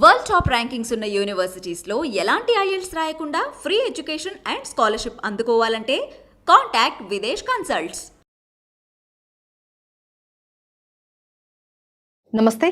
World top rankings ఉన్న యూనివర్సిటీస్లో ఎలాంటి IELTS రాయకుండా ఫ్రీ ఎడ్యుకేషన్ అండ్ స్కాలర్షిప్ అందుకోవాలంటే కాంటాక్ట్ విదేశ్ కన్సల్ట్స్. నమస్తే,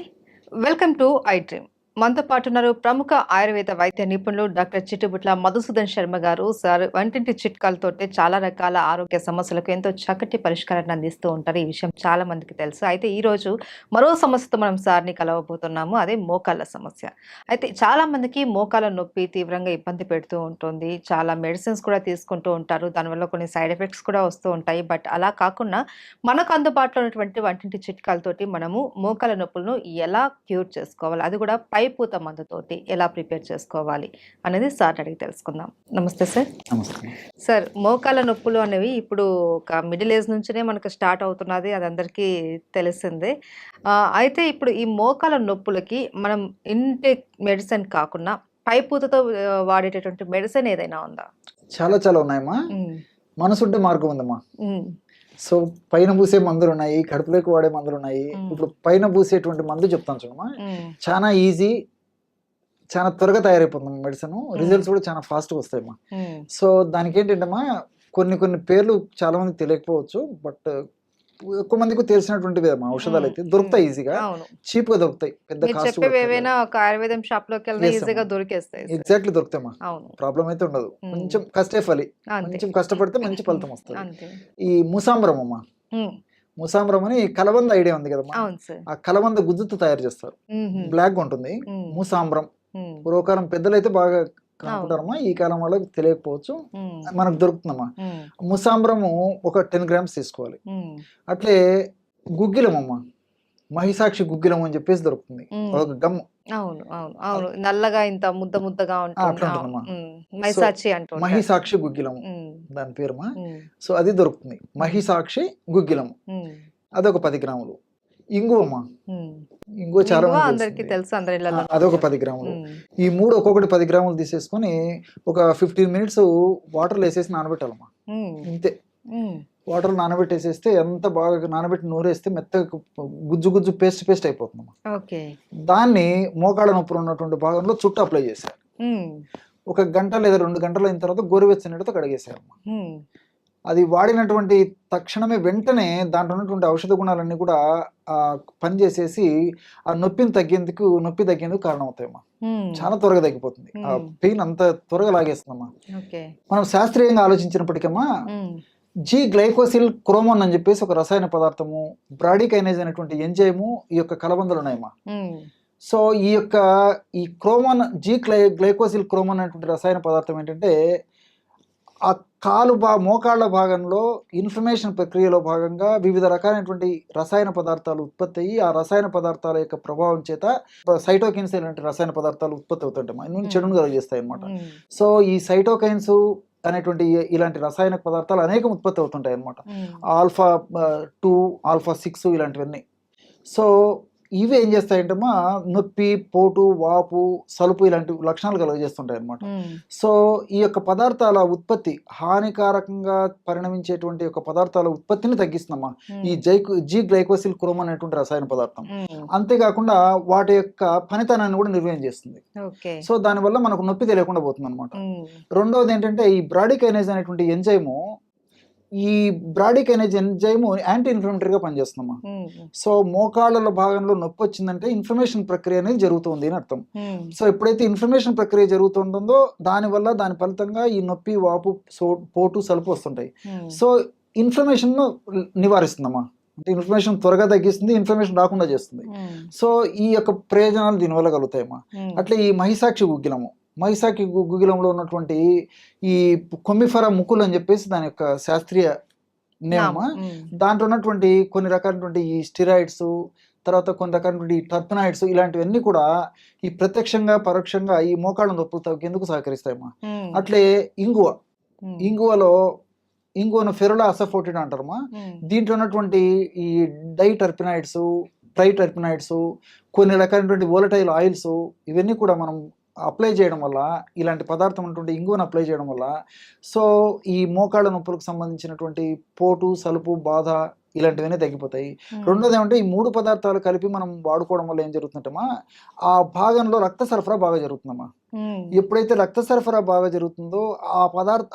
వెల్కమ్ టు ఐ డ్రీమ్. మనతో పాటు ఉన్నారు ప్రముఖ ఆయుర్వేద వైద్య నిపుణులు డాక్టర్ చిట్టుబుట్ల మధుసూదన్ శర్మ గారు. సార్ వంటింటి చిట్కాలతోటే చాలా రకాల ఆరోగ్య సమస్యలకు ఎంతో చక్కటి పరిష్కారాన్ని అందిస్తూ ఉంటారు. ఈ విషయం చాలా మందికి తెలుసు. అయితే ఈ రోజు మరో సమస్యతో మనం సార్ని కలవబోతున్నాము, అదే మోకాళ్ళ సమస్య. అయితే చాలా మందికి మోకాళ్ళ నొప్పి తీవ్రంగా ఇబ్బంది పెడుతూ ఉంటుంది. చాలా మెడిసిన్స్ కూడా తీసుకుంటూ ఉంటారు, దానివల్ల కొన్ని సైడ్ ఎఫెక్ట్స్ కూడా వస్తూ ఉంటాయి. బట్ అలా కాకుండా మనకు అందుబాటులో ఉన్నటువంటి వంటింటి చిట్కాలతోటి మనము మోకాళ్ళ నొప్పులను ఎలా క్యూర్ చేసుకోవాలి, అది కూడా పూత మందుతోటి ఎలా ప్రిపేర్ చేసుకోవాలి అనేది సార్ అడిగి తెలుసుకుందాం. నమస్తే సార్. నమస్తే సార్, మోకాళ్ళ నొప్పులు అనేవి ఇప్పుడు ఒక మిడిల్ ఏజ్ నుంచినే మనకు స్టార్ట్ అవుతున్నది, అది అందరికీ తెలిసిందే. అయితే ఇప్పుడు ఈ మోకాళ్ళ నొప్పులకి మనం ఇంటేక్ మెడిసిన్ కాకుండా పూతతో వాడేటటువంటి మెడిసిన్ ఏదైనా ఉందా? చాలా చాలా ఉన్నాయమ్మా. మనసుంటే మార్గం ఉందమ్మా. సో పైన పూసే మందులు ఉన్నాయి, కడుపులోకి వాడే మందులు ఉన్నాయి. ఇప్పుడు పైన పూసేటువంటి మందు చెప్తాను చూడమ్మా, చాలా ఈజీ, చాలా త్వరగా తయారైపోతుంది మెడిసిన్. రిజల్ట్స్ కూడా చాలా ఫాస్ట్గా వస్తాయమ్మా. సో దానికి ఏంటంటమ్మా, కొన్ని పేర్లు చాలా మందికి తెలియకపోవచ్చు, బట్ ఎక్కువ మందికి తెలిసినటువంటివి అమ్మా. ఔషధాలు అయితే దొరుకుతాయి, ఈజీగా చీప్ గా దొరుకుతాయి, పెద్ద కాస్ట్ ఆయుర్వేదం షాప్ లోకి ఈజీగా దొరికేస్తాయి. ఎగ్జాక్ట్లీ దొరుకుతాయమ్మా, ప్రాబ్లం అయితే ఉండదు. కొంచెం కష్టే ఫలి, కొంచెం కష్టపడితే మంచి ఫలితం వస్తుంది. ఈ ముసాంబరం అమ్మా, ముసాంబరం అని కలబంద ఐడియా ఉంది కదమ్మా, ఆ కలబంద గుజ్జుతో తయారు చేస్తారు, బ్లాక్ గా ఉంటుంది. ముసాంబరం పూర్వకాలం పెద్దలైతే బాగా కనుక్కుంటారమ్మా, ఈ కాలం వాళ్ళకి తెలియకపోవచ్చు, మనకు దొరుకుతుందమ్మా. ముసాంబ్రము ఒక 10 grams తీసుకోవాలి. అట్లే గుగ్గిలం అమ్మా, మహిసాక్షి గుగ్గిలం అని చెప్పేసి దొరుకుతుంది, ఒక గమ్. నల్లగా ఇంత ముద్దగా ఉంటుందమ్మా, మహిసాక్షి గుగ్గిలం దాని పేరుమా. సో అది దొరుకుతుంది, మహిసాక్షి గుగ్గిలం, అదొక 10 grams. ఇంగువమ్మా, ఇంగువ చాలా అందరికి తెలుసు, అదొక 10 grams. ఈ మూడు ఒక్కొక్కటి 10 grams తీసేసుకొని ఒక 15 minutes వాటర్లో వేసేసి నానబెట్టాలమ్మా. ఇంతే, వాటర్ నానబెట్టేసేస్తే ఎంత బాగా నానబెట్టి నూరేస్తే మెత్తగా గుజ్జు పేస్ట్ అయిపోతుందమ్మా. దాన్ని మోకాళ్ళ నొప్పులు ఉన్నటువంటి భాగంలో చుట్టూ అప్లై చేశారు. ఒక గంట లేదా 2 గంటలు అయిన తర్వాత గోరువెచ్చని నీటితో కడిగేశారమ్మా. అది వాడినటువంటి తక్షణమే వెంటనే దాంట్లో ఉన్నటువంటి ఔషధ గుణాలన్నీ కూడా పనిచేసేసి ఆ నొప్పి తగ్గేందుకు కారణం అవుతాయమ్మా. చాలా త్వరగా తగ్గిపోతుంది, ఆ పెయిన్ అంత త్వరగా లాగేస్తుందమ్మా. మనం శాస్త్రీయంగా ఆలోచించినప్పటికమ్మా, జీ గ్లైకోసిల్ క్రోమోన్ అని చెప్పేసి ఒక రసాయన పదార్థము, బ్రాడికైనేజ్ అనేటువంటి ఎంజైము ఈ యొక్క కలబందలు ఉన్నాయమ్మా. సో ఈ క్రోమోన్, జీ గ్లైకోసిల్ క్రోమోన్ అనేటువంటి రసాయన పదార్థం ఏంటంటే, ఆ మోకాళ్ళ భాగంలో ఇన్ఫ్లమేషన్ ప్రక్రియలో భాగంగా వివిధ రకాలైనటువంటి రసాయన పదార్థాలు ఉత్పత్తి అయ్యి, ఆ రసాయన పదార్థాల యొక్క ప్రభావం చేత సైటోకైన్స్ అనేటువంటి రసాయన పదార్థాలు ఉత్పత్తి అవుతుంటాయి, ఇన్ని చెడును కలిగిస్తాయి అన్నమాట. సో ఈ సైటోకైన్స్ అనేటువంటి ఇలాంటి రసాయన పదార్థాలు అనేకం ఉత్పత్తి అవుతుంటాయి అన్నమాట. ఆల్ఫా 2, ఆల్ఫా 6 ఇలాంటివన్నీ. సో ఇవి ఏం చేస్తాయంటమ్మా, నొప్పి, పోటు, వాపు, సలుపు ఇలాంటి లక్షణాలు కలుగజేస్తుంటాయి అనమాట. సో ఈ యొక్క పదార్థాల ఉత్పత్తి, హానికారకంగా పరిణమించేటువంటి యొక్క పదార్థాల ఉత్పత్తిని తగ్గిస్తుందమ్మా ఈ జీ గ్లైకోసిల్ క్రోమోన్ అనేటువంటి రసాయన పదార్థం. అంతేకాకుండా వాటి యొక్క పనితనాన్ని కూడా నిర్వహణ చేస్తుంది. సో దానివల్ల మనకు నొప్పి తెలియకుండా పోతుంది అనమాట. రెండవది ఏంటంటే, ఈ బ్రాడికైనేజ్ అనేటువంటి ఎంజైము, ఈ బ్రాడికైనేజ్ ఎంజైము యాంటీ ఇన్ఫ్లమేటరీగా పనిచేస్తుందమ్మా. సో మోకాళ్ళ భాగంలో నొప్పి వచ్చిందంటే ఇన్ఫ్లమేషన్ ప్రక్రియ అనేది జరుగుతుంది అని అర్థం. సో ఎప్పుడైతే ఇన్ఫ్లమేషన్ ప్రక్రియ జరుగుతుంటుందో దాని ఫలితంగా ఈ నొప్పి, వాపు, పోటు, సలుపు వస్తుంటాయి. సో ఇన్ఫ్లమేషన్ నివారిస్తుందమ్మా, అంటే ఇన్ఫ్లమేషన్ త్వరగా తగ్గిస్తుంది, ఇన్ఫ్లమేషన్ రాకుండా చేస్తుంది. సో ఈ యొక్క ప్రయోజనాలు దీనివల్ల కలుగుతాయమ్మా. అట్లే ఈ మహిసాక్షి గుగ్గిలంలో ఉన్నటువంటి ఈ కొమ్మిఫెరా ముకులు అని చెప్పేసి దాని యొక్క శాస్త్రీయ నేమా. దాంట్లో ఉన్నటువంటి కొన్ని రకాలైనటువంటి ఈ స్టిరాయిడ్స్, తర్వాత కొన్ని రకాలైనటువంటి టర్పనాయిడ్స్, ఇలాంటివన్నీ కూడా ఈ ప్రత్యక్షంగా పరోక్షంగా ఈ మోకాళ్ళ నొప్పులు తగ్గేందుకు సహకరిస్తాయమ్మా. అట్లే ఇంగువను ఫెరులా అసఫోటిడ్ అంటారమ్మా. దీంట్లో ఉన్నటువంటి ఈ డైటర్పినాయిడ్స్, ట్రైటర్పినాయిడ్స్, కొన్ని రకాలైనటువంటి వోలటైల్ ఆయిల్స్, ఇవన్నీ కూడా మనం అప్లై చేయడం వల్ల, ఇలాంటి పదార్థం ఉన్నటువంటి ఇంగువను అప్లై చేయడం వల్ల, సో ఈ మోకాళ్ళ నొప్పులకు సంబంధించినటువంటి పోటు, సలుపు, బాధ, ఇలాంటివన్నీ తగ్గిపోతాయి. రెండోది ఏమంటే ఈ 3 పదార్థాలు కలిపి మనం వాడుకోవడం వల్ల ఏం జరుగుతుందంటమ్మా, ఆ భాగంలో రక్త సరఫరా బాగా జరుగుతుందమ్మా. ఎప్పుడైతే రక్త సరఫరా బాగా జరుగుతుందో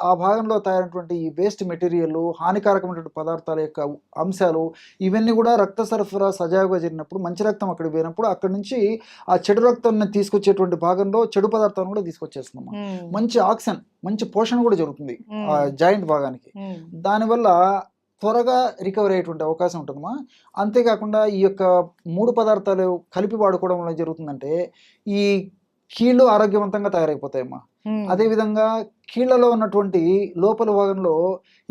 ఆ భాగంలో తయారైనటువంటి ఈ వేస్ట్ మెటీరియల్, హానికారకమైనటువంటి పదార్థాల యొక్క అంశాలు ఇవన్నీ కూడా రక్త సరఫరా సజావుగా జరిగినప్పుడు, మంచి రక్తం అక్కడికి పోయినప్పుడు అక్కడి నుంచి ఆ చెడు రక్తాన్ని తీసుకొచ్చేటువంటి భాగంలో చెడు పదార్థాలను కూడా తీసుకొచ్చేస్తుందమ్మా. మంచి ఆక్సిజన్, మంచి పోషణ కూడా జరుగుతుంది ఆ జాయింట్ భాగానికి. దానివల్ల త్వరగా రికవరీ అయ్యేటువంటి అవకాశం ఉంటుందమ్మా. అంతేకాకుండా ఈ యొక్క 3 పదార్థాలు కలిపి వాడుకోవడం వల్ల జరుగుతుందంటే ఈ కీళ్ళు ఆరోగ్యవంతంగా తయారైపోతాయమ్మా. అదేవిధంగా కీళ్లలో ఉన్నటువంటి లోపల భాగంలో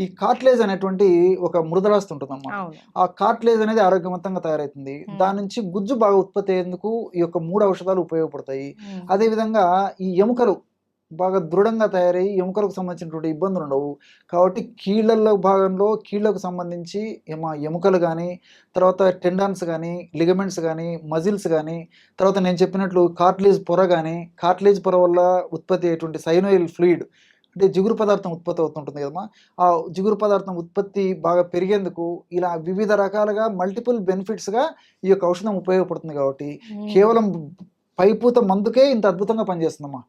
ఈ కార్ట్లేజ్ అనేటువంటి ఒక మృదులాస్థి ఉంటుందమ్మా. ఆ కార్ట్లేజ్ అనేది ఆరోగ్యవంతంగా తయారవుతుంది. దాని నుంచి గుజ్జు బాగా ఉత్పత్తి అయ్యేందుకు ఈ యొక్క 3 ఔషధాలు ఉపయోగపడతాయి. అదేవిధంగా ఈ ఎముకలు బాగా దృఢంగా తయారయ్యి ఎముకలకు సంబంధించినటువంటి ఇబ్బందులు ఉండవు. కాబట్టి కీళ్ళల్లో భాగంలో కీళ్ళకు సంబంధించి ఎముకలు కానీ, తర్వాత టెండాన్స్ కానీ, లిగమెంట్స్ కానీ, మజిల్స్ కానీ, తర్వాత నేను చెప్పినట్లు కార్ట్లేజ్ పొర కానీ, కార్ట్లేజ్ పొర వల్ల ఉత్పత్తి అయ్యేటువంటి సైనోయిల్ ఫ్లూయిడ్ అంటే జిగురు పదార్థం ఉత్పత్తి అవుతుంటుంది కదమ్మా. ఆ జిగురు పదార్థం ఉత్పత్తి బాగా పెరిగేందుకు ఇలా వివిధ రకాలుగా మల్టిపుల్ బెనిఫిట్స్గా ఈ యొక్క ఔషధం ఉపయోగపడుతుంది. కాబట్టి కేవలం పైపూత మందుకే ఇంత అద్భుతంగా పనిచేస్తుందమ్మా.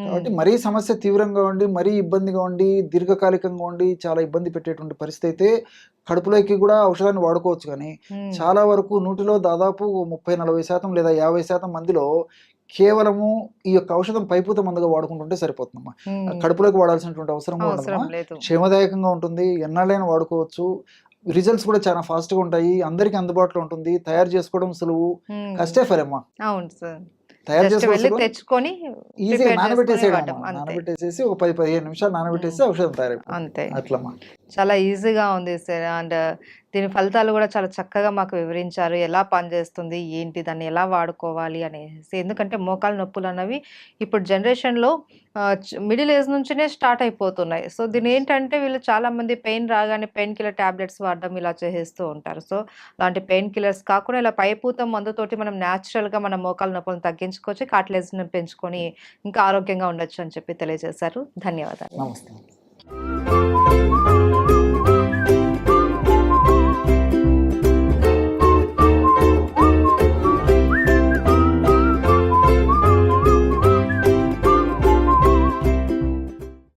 కాబట్టి మరీ సమస్య తీవ్రంగా ఉండి, మరీ ఇబ్బందిగా ఉండి, దీర్ఘకాలికంగా ఉండి చాలా ఇబ్బంది పెట్టేటువంటి పరిస్థితి అయితే కడుపులోకి కూడా ఔషధాన్ని వాడుకోవచ్చు. కానీ చాలా వరకు 100లో దాదాపు 30-40% లేదా 50% మందిలో కేవలము ఈ యొక్క ఔషధం పైపూత మందుగా వాడుకుంటుంటే సరిపోతుందమ్మా. కడుపులోకి వాడాల్సినటువంటి అవసరం కూడా ఉండదమ్మా. క్షేమదాయకంగా ఉంటుంది, ఎన్నాళ్ళైనా వాడుకోవచ్చు. రిజల్ట్స్ కూడా చాలా ఫాస్ట్గా ఉంటాయి, అందరికీ అందుబాటులో ఉంటుంది, తయారు చేసుకోవడం సులువు, కష్టే ఫలమ్మా. అవును సార్. తయారు చేసుకోవచ్చు, తెచ్చుకొని ఈజీగా నానబెట్టేసేసి ఒక 10-15 నిమిషాలు నానబెట్టేసి ఔషధం తయారైపోతుంది. అంతే, అట్లమ్మా. చాలా ఈజీగా ఉంది సార్. అండ్ దీని ఫలితాలు కూడా చాలా చక్కగా మాకు వివరించారు. ఎలా పనిచేస్తుంది, ఏంటి, దాన్ని ఎలా వాడుకోవాలి అనేసి. ఎందుకంటే మోకాలు నొప్పులు అన్నవి ఇప్పుడు జనరేషన్లో మిడిల్ ఏజ్ నుంచినే స్టార్ట్ అయిపోతున్నాయి. సో దీని ఏంటంటే వీళ్ళు చాలామంది పెయిన్ రాగానే పెయిన్ కిల్లర్ ట్యాబ్లెట్స్ వాడడం ఇలా చేస్తూ ఉంటారు. సో అలాంటి పెయిన్ కిల్లర్స్ కాకుండా ఇలా పైపూత మందుతోటి మనం న్యాచురల్గా మన మోకాలు నొప్పులను తగ్గించుకోవచ్చు, కార్టిలేజ్ని పెంచుకొని ఇంకా ఆరోగ్యంగా ఉండొచ్చు అని చెప్పి తెలియజేశారు. ధన్యవాదాలు. నమస్తే.